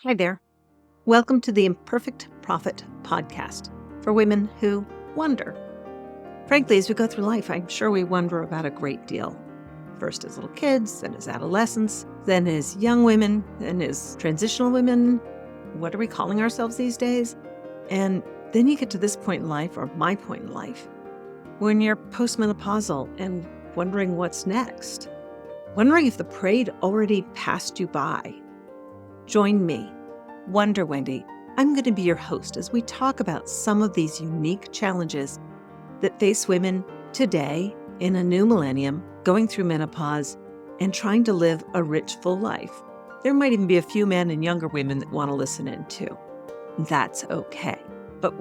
Hi there. Welcome to the Imperfect Profit podcast for women who wonder. Frankly, as we go through life, I'm sure we wonder about a great deal. First as little kids, then as adolescents, then as young women, then as transitional women. What are we calling ourselves these days? And then you get to this point in life, or my point in life, when you're postmenopausal and wondering what's next. Wondering if the parade already passed you by. Join me, Wonder Wendy. I'm going to be your host as we talk about some of these unique challenges that face women today in a new millennium, going through menopause and trying to live a rich, full life. There might even be a few men and younger women that want to listen in too. That's okay. But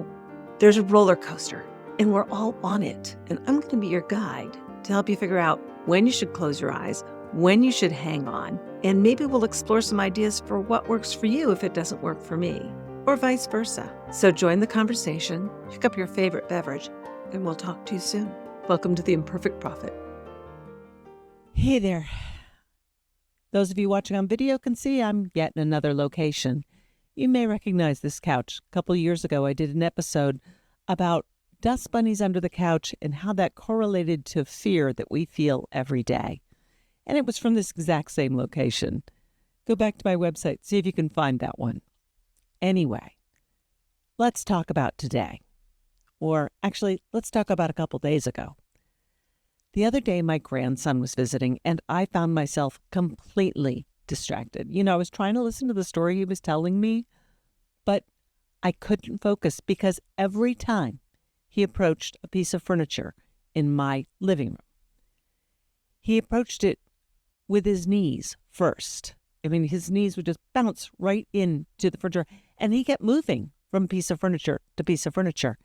there's a roller coaster and we're all on it. And I'm going to be your guide to help you figure out when you should close your eyes, when you should hang on, and maybe we'll explore some ideas for what works for you if it doesn't work for me, or vice versa. So join the conversation, pick up your favorite beverage, and we'll talk to you soon. Welcome to the Imperfect Prophet. Hey there. Those of you watching on video can see I'm yet in another location. You may recognize this couch. A couple years ago, I did an episode about dust bunnies under the couch and how that correlated to fear that we feel every day. And it was from this exact same location. Go back to my website, see if you can find that one. Anyway, let's talk about today. Or actually, let's talk about a couple days ago. The other day, my grandson was visiting, and I found myself completely distracted. I was trying to listen to the story he was telling me, but I couldn't focus because every time he approached a piece of furniture in my living room, he approached it with his knees first. His knees would just bounce right into the furniture, and he kept moving from piece of furniture to piece of furniture.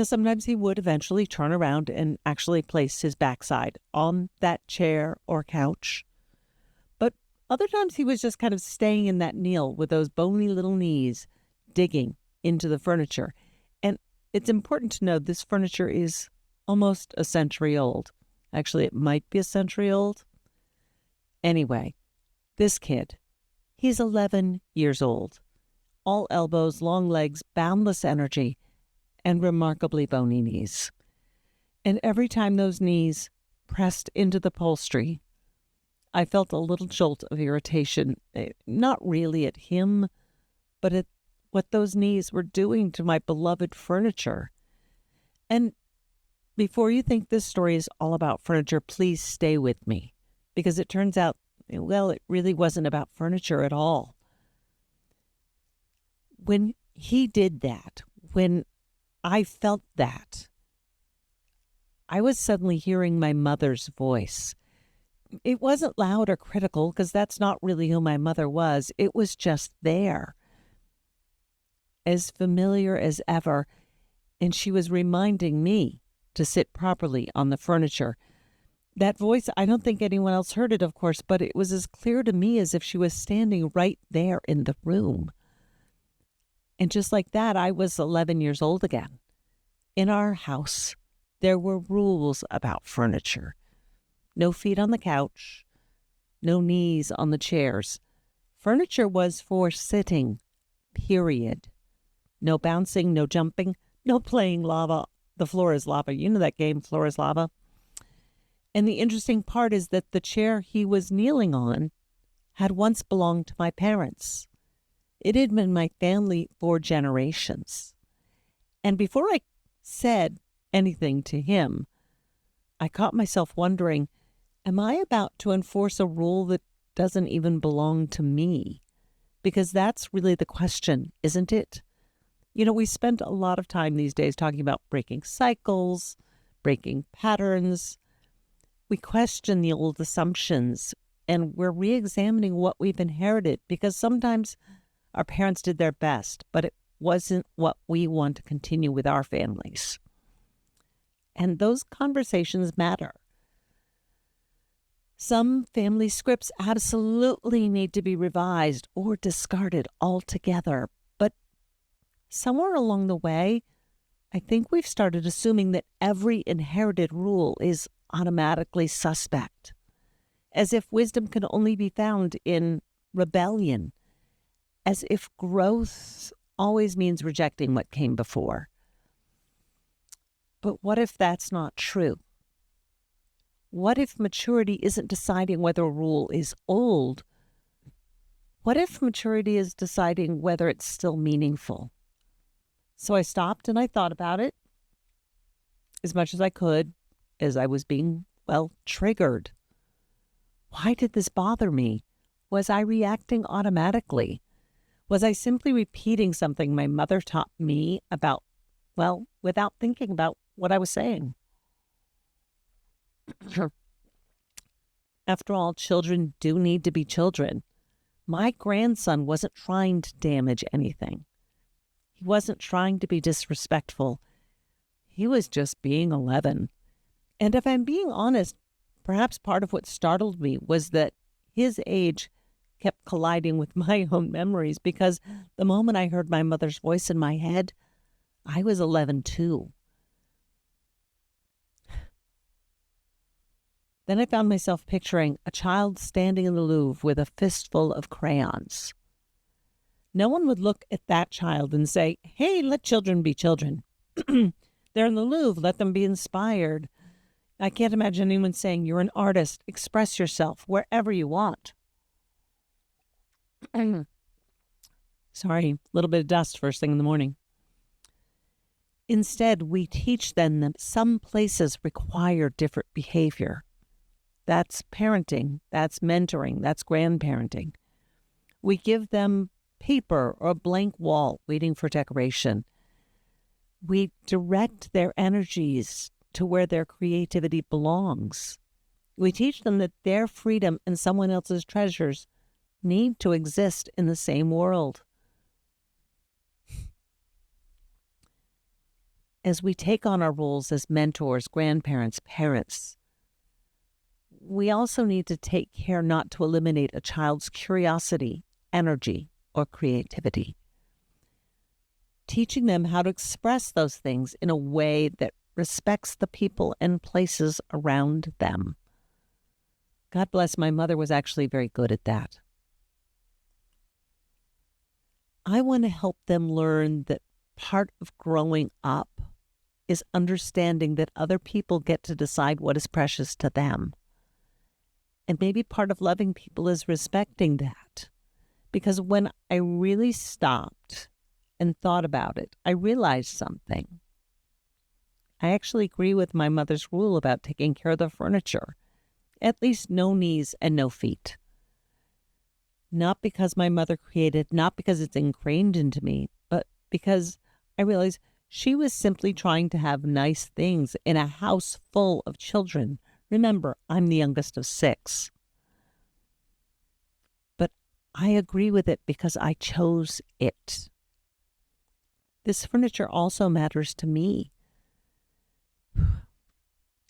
Sometimes he would eventually turn around and actually place his backside on that chair or couch. But other times he was just kind of staying in that kneel with those bony little knees, digging into the furniture. And it's important to know this furniture is almost a century old. Actually, it might be a century old. Anyway, this kid, he's 11 years old. All elbows, long legs, boundless energy, and remarkably bony knees. And every time those knees pressed into the upholstery, I felt a little jolt of irritation, not really at him, but at what those knees were doing to my beloved furniture. And before you think this story is all about furniture, please stay with me, because it turns out, it really wasn't about furniture at all. When he did that, when I felt that, I was suddenly hearing my mother's voice. It wasn't loud or critical, because that's not really who my mother was. It was just there, as familiar as ever, and she was reminding me to sit properly on the furniture. That voice, I don't think anyone else heard it, of course, but it was as clear to me as if she was standing right there in the room. And just like that, I was 11 years old again. In our house, there were rules about furniture. No feet on the couch, no knees on the chairs. Furniture was for sitting, period. No bouncing, no jumping, no playing lava. The floor is lava. You know that game, Floor is Lava? And the interesting part is that the chair he was kneeling on had once belonged to my parents. It had been my family for generations. And before I said anything to him, I caught myself wondering, am I about to enforce a rule that doesn't even belong to me? Because that's really the question, isn't it? We spend a lot of time these days talking about breaking cycles, breaking patterns. We question the old assumptions, and we're re-examining what we've inherited, because sometimes our parents did their best, but it wasn't what we want to continue with our families. And those conversations matter. Some family scripts absolutely need to be revised or discarded altogether, but somewhere along the way, I think we've started assuming that every inherited rule is automatically suspect, as if wisdom can only be found in rebellion as if growth always means rejecting what came before. But what if that's not true? What if maturity isn't deciding whether a rule is old? What if maturity is deciding whether it's still meaningful? So I stopped and I thought about it as much as I could as I was being, triggered. Why did this bother me? Was I reacting automatically? Was I simply repeating something my mother taught me about, without thinking about what I was saying? After all, children do need to be children. My grandson wasn't trying to damage anything. He wasn't trying to be disrespectful. He was just being 11. And if I'm being honest, perhaps part of what startled me was that his age kept colliding with my own memories, because the moment I heard my mother's voice in my head, I was 11 too. Then I found myself picturing a child standing in the Louvre with a fistful of crayons. No one would look at that child and say, hey, let children be children. They're in the Louvre, let them be inspired. I can't imagine anyone saying, you're an artist, express yourself wherever you want. Sorry, a little bit of dust first thing in the morning. Instead, we teach them that some places require different behavior. That's parenting, that's mentoring, that's grandparenting. We give them paper or a blank wall waiting for decoration. We direct their energies to where their creativity belongs. We teach them that their freedom and someone else's treasures need to exist in the same world. As we take on our roles as mentors, grandparents, parents, we also need to take care not to eliminate a child's curiosity, energy, or creativity. Teaching them how to express those things in a way that respects the people and places around them. God bless, my mother was actually very good at that. I want to help them learn that part of growing up is understanding that other people get to decide what is precious to them. And maybe part of loving people is respecting that. Because when I really stopped and thought about it, I realized something. I actually agree with my mother's rule about taking care of the furniture. At least no knees and no feet. Not because my mother created, not because it's ingrained into me, but because I realized she was simply trying to have nice things in a house full of children. Remember, I'm the youngest of 6. But I agree with it because I chose it. This furniture also matters to me.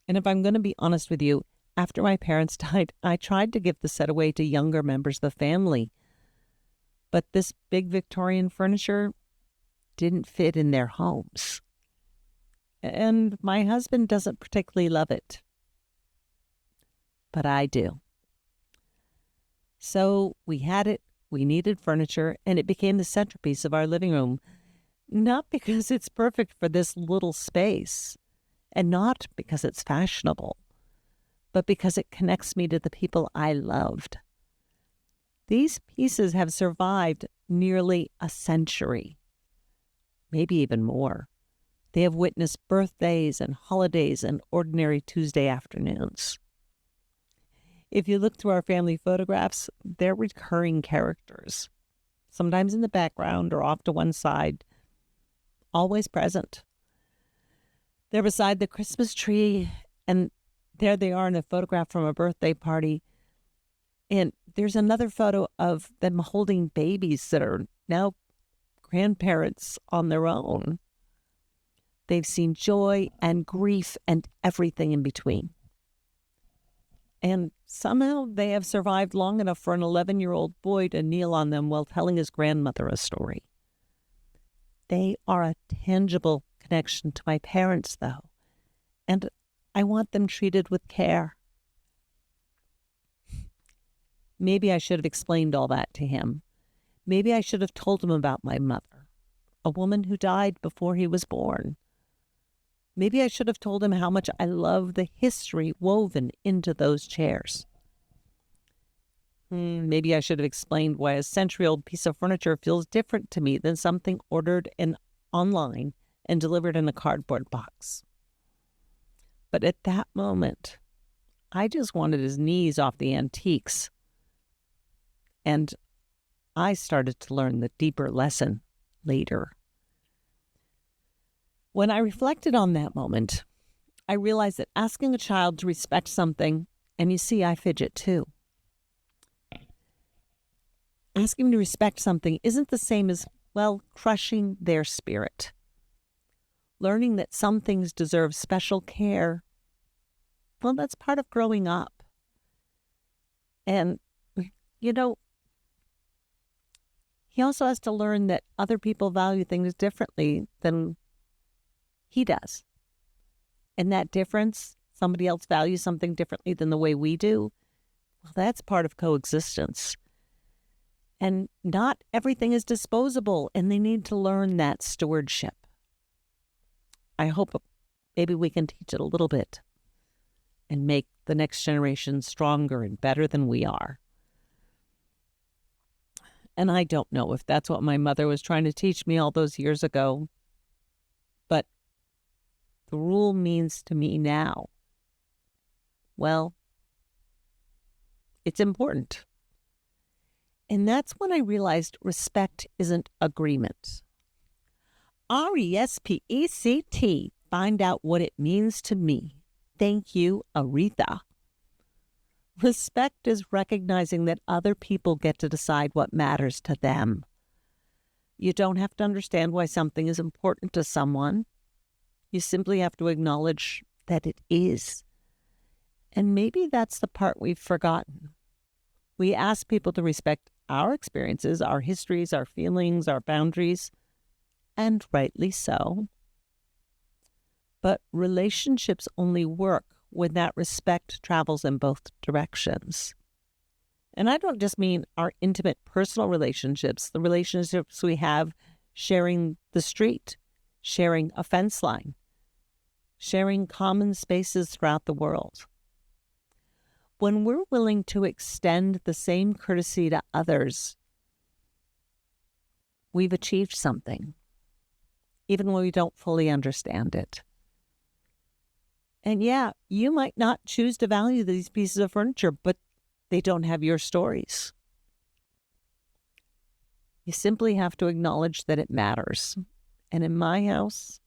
And if I'm going to be honest with you, after my parents died, I tried to give the set away to younger members of the family. But this big Victorian furniture didn't fit in their homes. And my husband doesn't particularly love it. But I do. So we had it, we needed furniture, and it became the centerpiece of our living room. Not because it's perfect for this little space, and not because it's fashionable, but because it connects me to the people I loved. These pieces have survived nearly a century, maybe even more. They have witnessed birthdays and holidays and ordinary Tuesday afternoons. If you look through our family photographs, they're recurring characters, sometimes in the background or off to one side, always present. They're beside the Christmas tree, and there they are in a photograph from a birthday party. And there's another photo of them holding babies that are now grandparents on their own. They've seen joy and grief and everything in between. And somehow they have survived long enough for an 11-year-old boy to kneel on them while telling his grandmother a story. They are a tangible connection to my parents, though, and I want them treated with care. Maybe I should have explained all that to him. Maybe I should have told him about my mother, a woman who died before he was born. Maybe I should have told him how much I love the history woven into those chairs. Maybe I should have explained why a century-old piece of furniture feels different to me than something ordered online and delivered in a cardboard box. But at that moment, I just wanted his knees off the antiques. And I started to learn the deeper lesson later. When I reflected on that moment, I realized that asking a child to respect something, and you see, I fidget too. Asking to respect something isn't the same as, crushing their spirit. Learning that some things deserve special care, that's part of growing up. And, he also has to learn that other people value things differently than he does. And that difference, somebody else values something differently than the way we do, that's part of coexistence. And not everything is disposable, and they need to learn that stewardship. I hope maybe we can teach it a little bit and make the next generation stronger and better than we are. And I don't know if that's what my mother was trying to teach me all those years ago, but the rule means to me now, it's important. And that's when I realized respect isn't agreement. RESPECT. Find out what it means to me. Thank you, Aretha. Respect is recognizing that other people get to decide what matters to them. You don't have to understand why something is important to someone. You simply have to acknowledge that it is. And maybe that's the part we've forgotten. We ask people to respect our experiences, our histories, our feelings, our boundaries, and rightly so. But relationships only work when that respect travels in both directions. And I don't just mean our intimate personal relationships, the relationships we have sharing the street, sharing a fence line, sharing common spaces throughout the world. When we're willing to extend the same courtesy to others, we've achieved something, even when we don't fully understand it. And you might not choose to value these pieces of furniture, but they don't have your stories. You simply have to acknowledge that it matters. And in my house,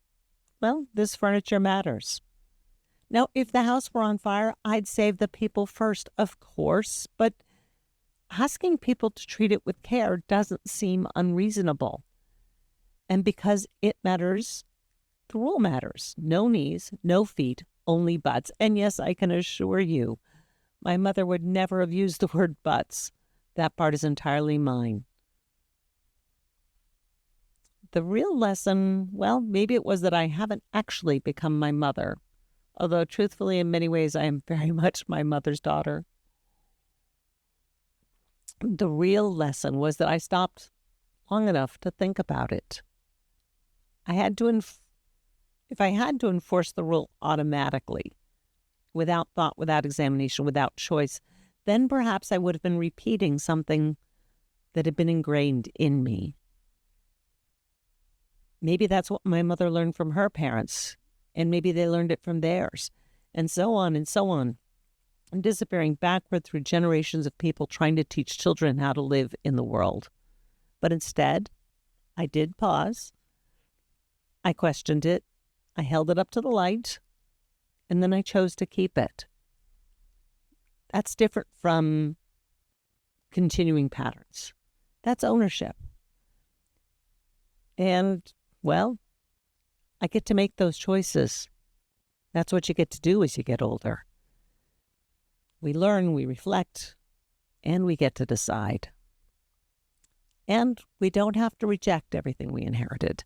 this furniture matters. Now, if the house were on fire, I'd save the people first, of course, but asking people to treat it with care doesn't seem unreasonable. And because it matters, the rule matters. No knees, no feet, only butts. And yes, I can assure you, my mother would never have used the word butts. That part is entirely mine. The real lesson, maybe it was that I haven't actually become my mother. Although truthfully, in many ways, I am very much my mother's daughter. The real lesson was that I stopped long enough to think about it. If I had to enforce the rule automatically, without thought, without examination, without choice, then perhaps I would have been repeating something that had been ingrained in me. Maybe that's what my mother learned from her parents, and maybe they learned it from theirs, and so on and so on. I'm disappearing backward through generations of people trying to teach children how to live in the world. But instead, I did pause. I questioned it. I held it up to the light, and then I chose to keep it. That's different from continuing patterns. That's ownership. And, I get to make those choices. That's what you get to do as you get older. We learn, we reflect, and we get to decide. And we don't have to reject everything we inherited.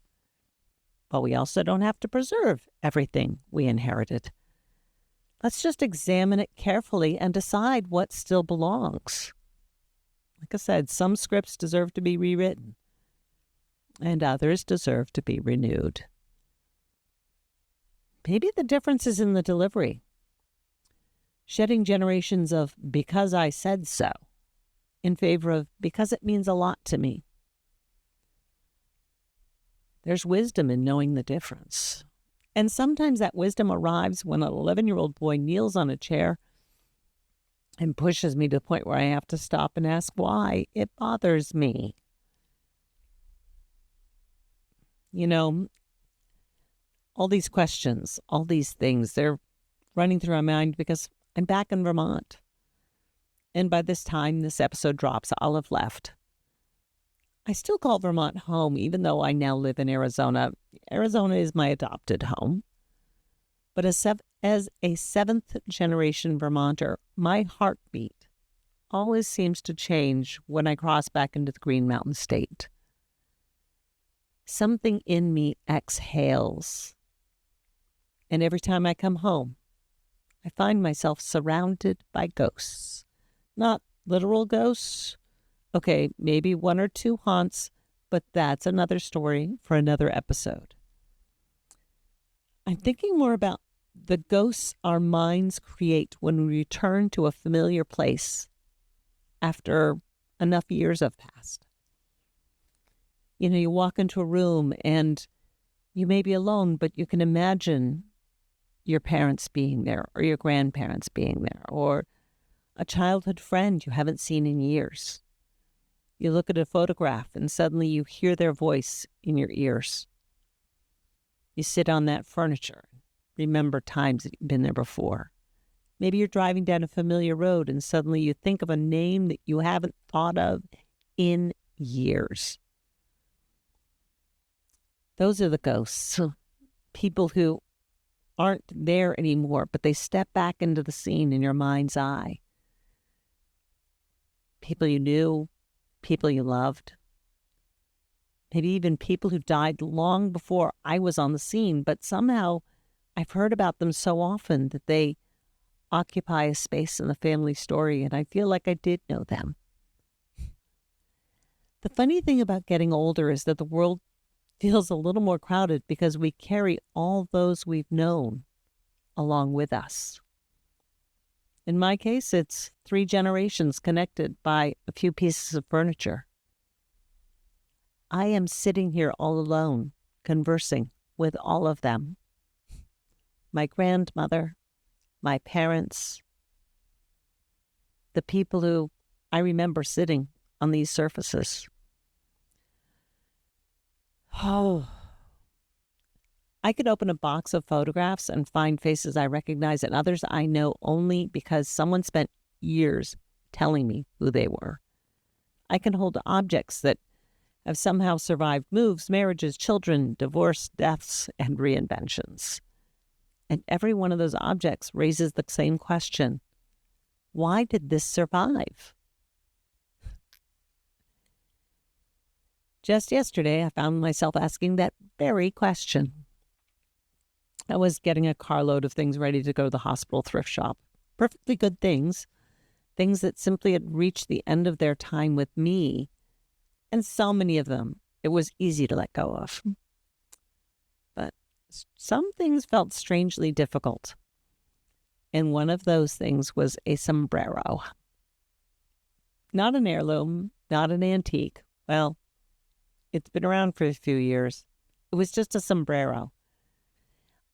But we also don't have to preserve everything we inherited. Let's just examine it carefully and decide what still belongs. Like I said, some scripts deserve to be rewritten, and others deserve to be renewed. Maybe the difference is in the delivery. Shedding generations of "because I said so" in favor of "because it means a lot to me." There's wisdom in knowing the difference. And sometimes that wisdom arrives when an 11-year-old boy kneels on a chair and pushes me to the point where I have to stop and ask why it bothers me. You know, all these questions, all these things, they're running through my mind because I'm back in Vermont. And by this time this episode drops, I'll have left. I still call Vermont home, even though I now live in Arizona. Arizona is my adopted home. But as a seventh-generation Vermonter, my heartbeat always seems to change when I cross back into the Green Mountain State. Something in me exhales. And every time I come home, I find myself surrounded by ghosts. Not literal ghosts. Okay, maybe one or two haunts, but that's another story for another episode. I'm thinking more about the ghosts our minds create when we return to a familiar place after enough years have passed. You walk into a room and you may be alone, but you can imagine your parents being there or your grandparents being there or a childhood friend you haven't seen in years. You look at a photograph and suddenly you hear their voice in your ears. You sit on that furniture, remember times that you've been there before. Maybe you're driving down a familiar road and suddenly you think of a name that you haven't thought of in years. Those are the ghosts, people who aren't there anymore, but they step back into the scene in your mind's eye. People you knew, people you loved, maybe even people who died long before I was on the scene, but somehow I've heard about them so often that they occupy a space in the family story, and I feel like I did know them. The funny thing about getting older is that the world feels a little more crowded because we carry all those we've known along with us. In my case, it's 3 generations connected by a few pieces of furniture. I am sitting here all alone, conversing with all of them. My grandmother, my parents, the people who I remember sitting on these surfaces. Oh, I could open a box of photographs and find faces I recognize and others I know only because someone spent years telling me who they were. I can hold objects that have somehow survived moves, marriages, children, divorce, deaths, and reinventions. And every one of those objects raises the same question. Why did this survive? Just yesterday, I found myself asking that very question. I was getting a carload of things ready to go to the hospital thrift shop. Perfectly good things. Things that simply had reached the end of their time with me. And so many of them, it was easy to let go of. But some things felt strangely difficult. And one of those things was a sombrero. Not an heirloom, not an antique. Well, it's been around for a few years. It was just a sombrero.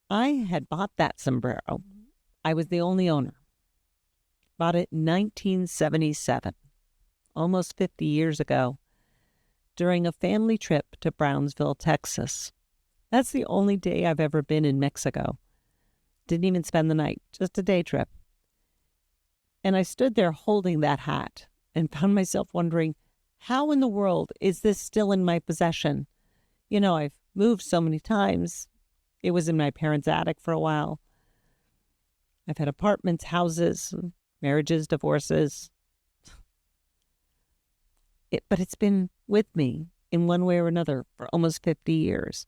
I had bought that sombrero. I was the only owner. Bought it in 1977, almost 50 years ago, during a family trip to Brownsville, Texas. That's the only day I've ever been in Mexico. Didn't even spend the night, just a day trip. And I stood there holding that hat and found myself wondering, how in the world is this still in my possession? I've moved so many times. It was in my parents' attic for a while. I've had apartments, houses, marriages, divorces. But it's been with me in one way or another for almost 50 years.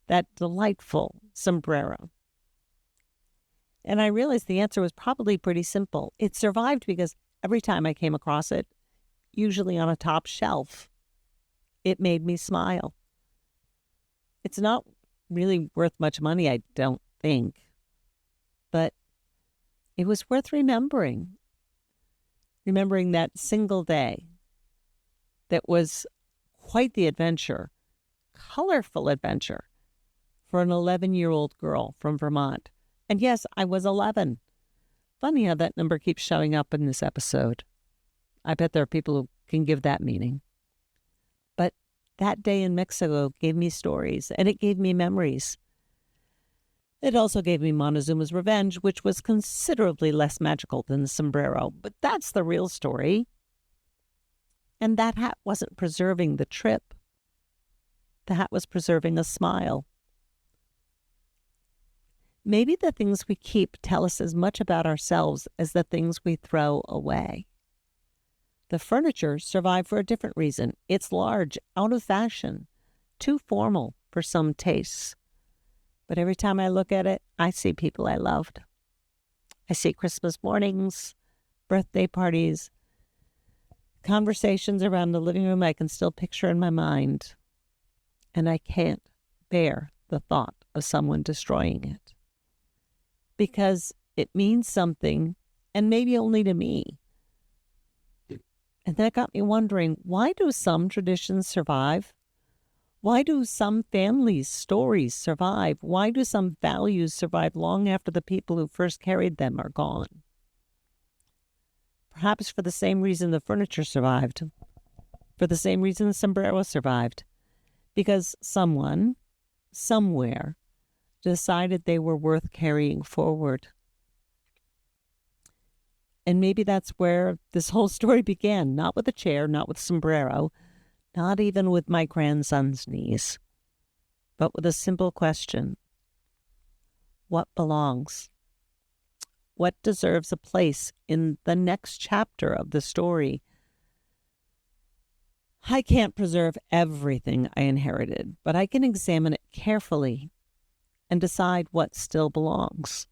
That delightful sombrero. And I realized the answer was probably pretty simple. It survived because every time I came across it, usually on a top shelf, it made me smile. It's not really worth much money, I don't think, but it was worth remembering. Remembering that single day that was quite the adventure, colorful adventure for an 11-year-old girl from Vermont. And yes, I was 11. Funny how that number keeps showing up in this episode. I bet there are people who can give that meaning. But that day in Mexico gave me stories, and it gave me memories. It also gave me Montezuma's Revenge, which was considerably less magical than the sombrero. But that's the real story. And that hat wasn't preserving the trip. The hat was preserving a smile. Maybe the things we keep tell us as much about ourselves as the things we throw away. The furniture survived for a different reason. It's large, out of fashion, too formal for some tastes. But every time I look at it, I see people I loved. I see Christmas mornings, birthday parties, conversations around the living room I can still picture in my mind. And I can't bear the thought of someone destroying it. Because it means something, and maybe only to me. And that got me wondering, why do some traditions survive? Why do some families' stories survive? Why do some values survive long after the people who first carried them are gone? Perhaps for the same reason the furniture survived, for the same reason the sombrero survived, because someone, somewhere, decided they were worth carrying forward. And maybe that's where this whole story began, not with a chair, not with sombrero, not even with my grandson's knees, but with a simple question. What belongs? What deserves a place in the next chapter of the story? I can't preserve everything I inherited, but I can examine it carefully and decide what still belongs.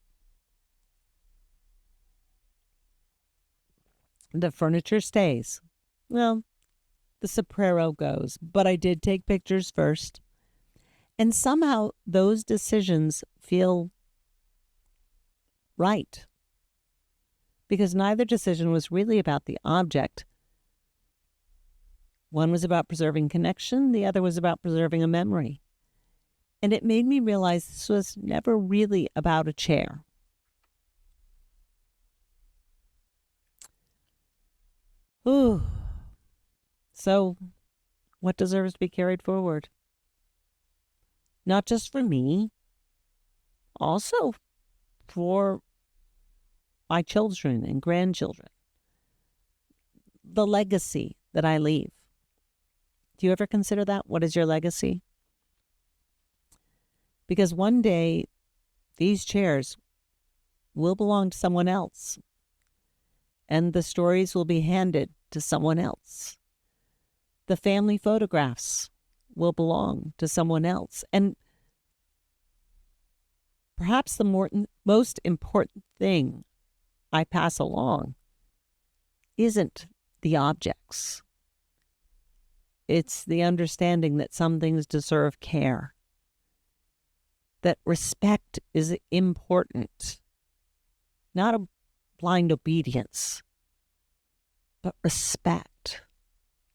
The furniture stays. Well, the sombrero goes, but I did take pictures first. And somehow those decisions feel right. Because neither decision was really about the object. One was about preserving connection, the other was about preserving a memory. And it made me realize this was never really about a chair. Ooh. So, what deserves to be carried forward? Not just for me, also for my children and grandchildren. The legacy that I leave. Do you ever consider that? What is your legacy? Because one day, these chairs will belong to someone else. And the stories will be handed to someone else. The family photographs will belong to someone else. And perhaps the most important thing I pass along isn't the objects. It's the understanding that some things deserve care, that respect is important, not a blind obedience, but respect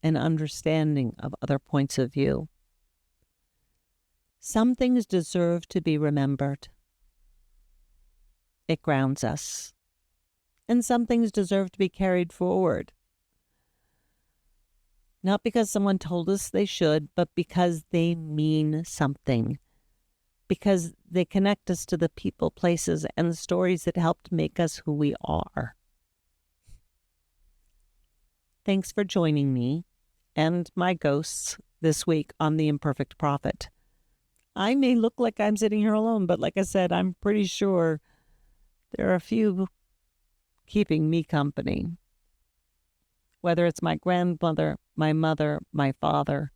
and understanding of other points of view. Some things deserve to be remembered. It grounds us. And some things deserve to be carried forward. Not because someone told us they should, but because they mean something. Because they connect us to the people, places, and the stories that helped make us who we are. Thanks for joining me and my ghosts this week on The Imperfect Prophet. I may look like I'm sitting here alone, but like I said, I'm pretty sure there are a few keeping me company. Whether it's my grandmother, my mother, my father,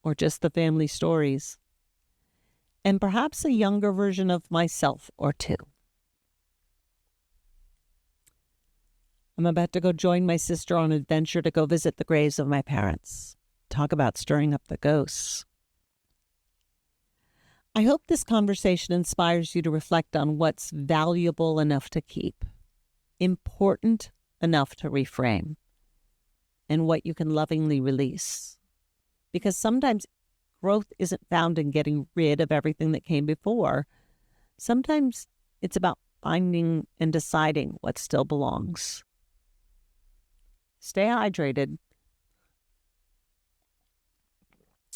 or just the family stories, and perhaps a younger version of myself or two. I'm about to go join my sister on an adventure to go visit the graves of my parents. Talk about stirring up the ghosts. I hope this conversation inspires you to reflect on what's valuable enough to keep, important enough to reframe, and what you can lovingly release. Because sometimes growth isn't found in getting rid of everything that came before. Sometimes it's about finding and deciding what still belongs. Stay hydrated.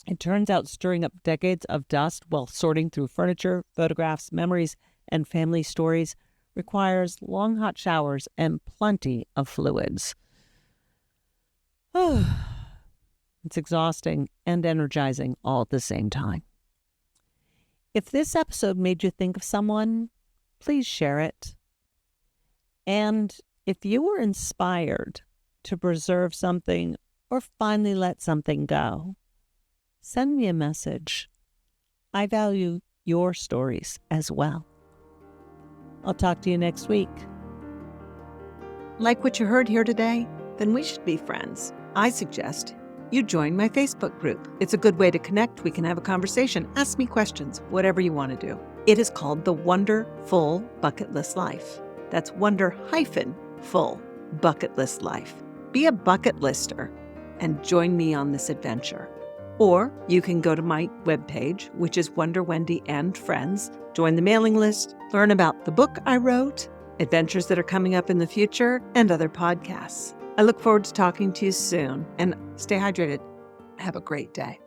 It turns out stirring up decades of dust while sorting through furniture, photographs, memories, and family stories requires long hot showers and plenty of fluids. It's exhausting and energizing all at the same time. If this episode made you think of someone, please share it. And if you were inspired to preserve something or finally let something go, send me a message. I value your stories as well. I'll talk to you next week. Like what you heard here today? Then we should be friends. I suggest you join my Facebook group. It's a good way to connect. We can have a conversation. Ask me questions, whatever you want to do. It is called the Wonderful Bucket List Life. That's Wonder-Full Bucket List Life. Be a bucket lister and join me on this adventure. Or you can go to my webpage, which is Wonder Wendy and Friends. Join the mailing list, learn about the book I wrote, adventures that are coming up in the future, and other podcasts. I look forward to talking to you soon, and stay hydrated. Have a great day.